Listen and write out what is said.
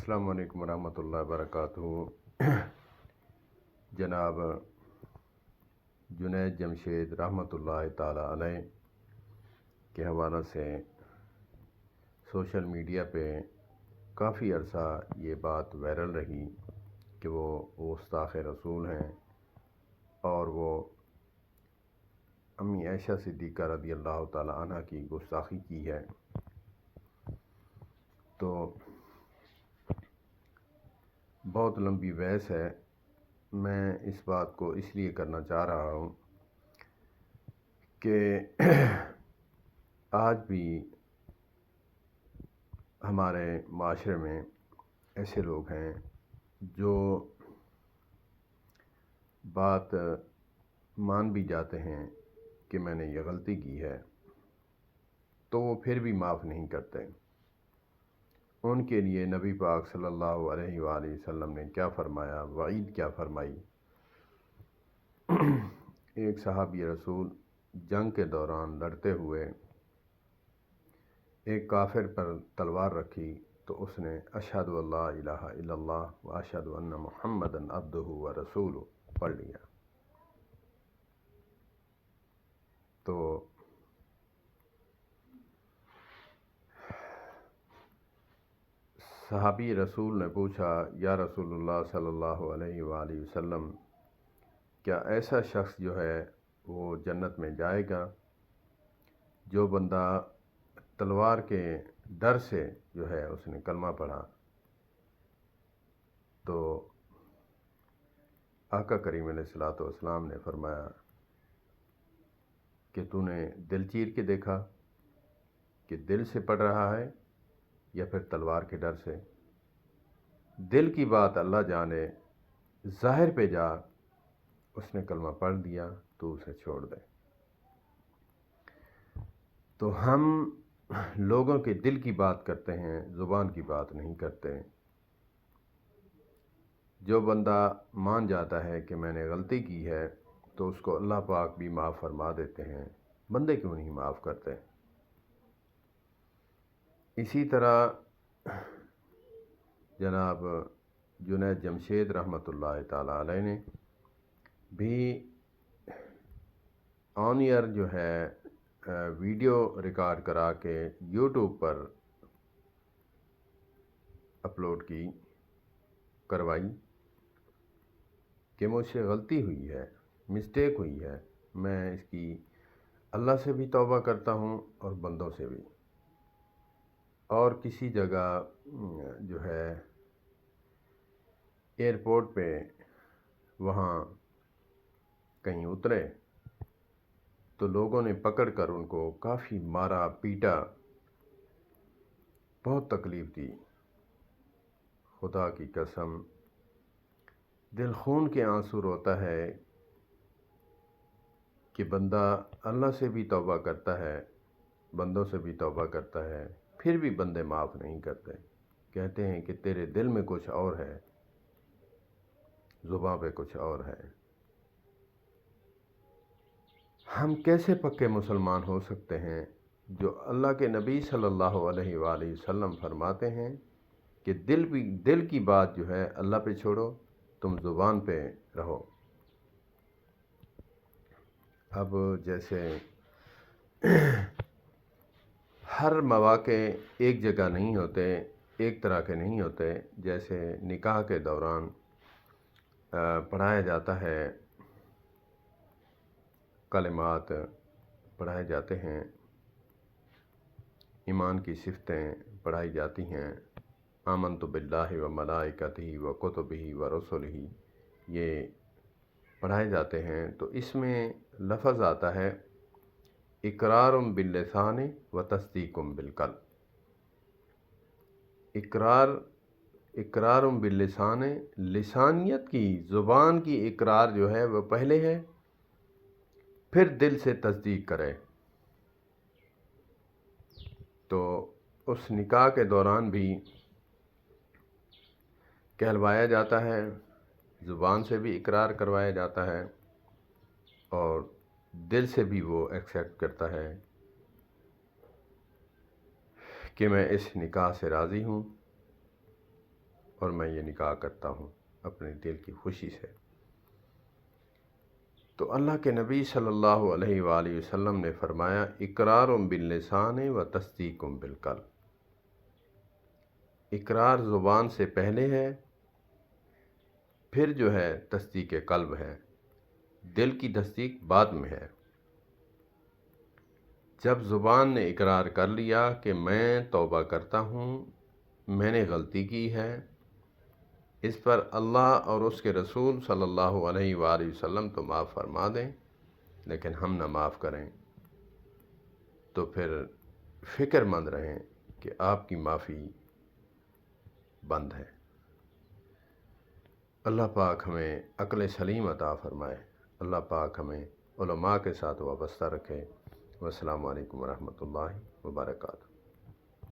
السلام علیکم ورحمۃ اللہ وبرکاتہ۔ جناب جنید جمشید رحمۃ اللہ تعالی علیہ کے حوالے سے سوشل میڈیا پہ کافی عرصہ یہ بات وائرل رہی کہ وہ گستاخ رسول ہیں اور وہ امی عائشہ صدیقہ رضی اللہ تعالی عنہ کی گستاخی کی ہے۔ تو بہت لمبی بحث ہے، میں اس بات کو اس لیے کرنا چاہ رہا ہوں کہ آج بھی ہمارے معاشرے میں ایسے لوگ ہیں جو بات مان بھی جاتے ہیں کہ میں نے یہ غلطی کی ہے تو وہ پھر بھی معاف نہیں کرتے۔ ان کے لیے نبی پاک صلی اللہ علیہ وآلہ وسلم نے کیا فرمایا، وعید کیا فرمائی۔ ایک صحابی رسول جنگ کے دوران لڑتے ہوئے ایک کافر پر تلوار رکھی تو اس نے اشہد ان لا الہ الا اللہ و اشہد ان محمدا عبدہ و رسولہ پڑھ لیا۔ تو صحابی رسول نے پوچھا، یا رسول اللہ صلی اللہ علیہ وآلہ وسلم، کیا ایسا شخص جو ہے وہ جنت میں جائے گا جو بندہ تلوار کے ڈر سے جو ہے اس نے کلمہ پڑھا؟ تو آقا کریم علیہ الصلوۃ والسلام نے فرمایا کہ تو نے دل چیر کے دیکھا کہ دل سے پڑھ رہا ہے یا پھر تلوار کے ڈر سے؟ دل کی بات اللہ جانے، ظاہر پہ جا اس نے کلمہ پڑھ دیا تو اسے چھوڑ دے۔ تو ہم لوگوں کے دل کی بات کرتے ہیں، زبان کی بات نہیں کرتے۔ جو بندہ مان جاتا ہے کہ میں نے غلطی کی ہے تو اس کو اللہ پاک بھی معاف فرما دیتے ہیں، بندے کیوں نہیں معاف کرتے؟ اسی طرح جناب جنید جمشید رحمۃ اللہ تعالی علیہ نے بھی آن ایئر جو ہے ویڈیو ریکارڈ کرا کے یوٹیوب پر اپلوڈ کروائی کہ مجھ سے غلطی ہوئی ہے، مسٹیک ہوئی ہے، میں اس کی اللہ سے بھی توبہ کرتا ہوں اور بندوں سے بھی۔ اور کسی جگہ جو ہے ایئرپورٹ پہ وہاں کہیں اترے تو لوگوں نے پکڑ کر ان کو کافی مارا پیٹا، بہت تکلیف دی۔ خدا کی قسم دل خون کے آنسو روتا ہے کہ بندہ اللہ سے بھی توبہ کرتا ہے، بندوں سے بھی توبہ کرتا ہے، پھر بھی بندے معاف نہیں کرتے، کہتے ہیں کہ تیرے دل میں کچھ اور ہے، زباں پہ کچھ اور ہے۔ ہم کیسے پکے مسلمان ہو سکتے ہیں جو اللہ کے نبی صلی اللہ علیہ وآلہ وسلم فرماتے ہیں کہ دل کی بات جو ہے اللہ پہ چھوڑو، تم زبان پہ رہو۔ اب جیسے ہر مواقع ایک جگہ نہیں ہوتے، ایک طرح کے نہیں ہوتے۔ جیسے نکاح کے دوران پڑھایا جاتا ہے، کلمات پڑھائے جاتے ہیں، ایمان کی صفتیں پڑھائی جاتی ہیں، آمنت باللہ و ملائکتہ و کتبہ و رسلہ، یہ پڑھائے جاتے ہیں۔ تو اس میں لفظ آتا ہے اقرار باللسان و تصدیق بالقلب۔ اقرار باللسان، لسانیت کی، زبان کی اقرار جو ہے وہ پہلے ہے، پھر دل سے تصدیق کرے۔ تو اس نکاح کے دوران بھی کہلوایا جاتا ہے، زبان سے بھی اقرار کروایا جاتا ہے اور دل سے بھی وہ ایکسیپٹ کرتا ہے کہ میں اس نکاح سے راضی ہوں۔ اور میں یہ نکاح کرتا ہوں اپنے دل کی خوشی سے۔ تو اللہ کے نبی صلی اللہ علیہ وآلہ وسلم نے فرمایا اقرار باللسان و تصدیق بالقلب، اقرار زبان سے پہلے ہے، پھر جو ہے تصدیق قلب ہے، دل کی تصدیق بعد میں ہے۔ جب زبان نے اقرار کر لیا کہ میں توبہ کرتا ہوں، میں نے غلطی کی ہے، اس پر اللہ اور اس کے رسول صلی اللہ علیہ وآلہ وسلم تو معاف فرما دیں، لیکن ہم نہ معاف کریں، تو پھر فکر مند رہیں کہ آپ کی معافی بند ہے۔ اللہ پاک ہمیں عقل سلیم عطا فرمائے، اللہ پاک ہمیں علماء کے ساتھ وابستہ رکھے۔ والسلام علیکم ورحمۃ اللہ وبرکاتہ۔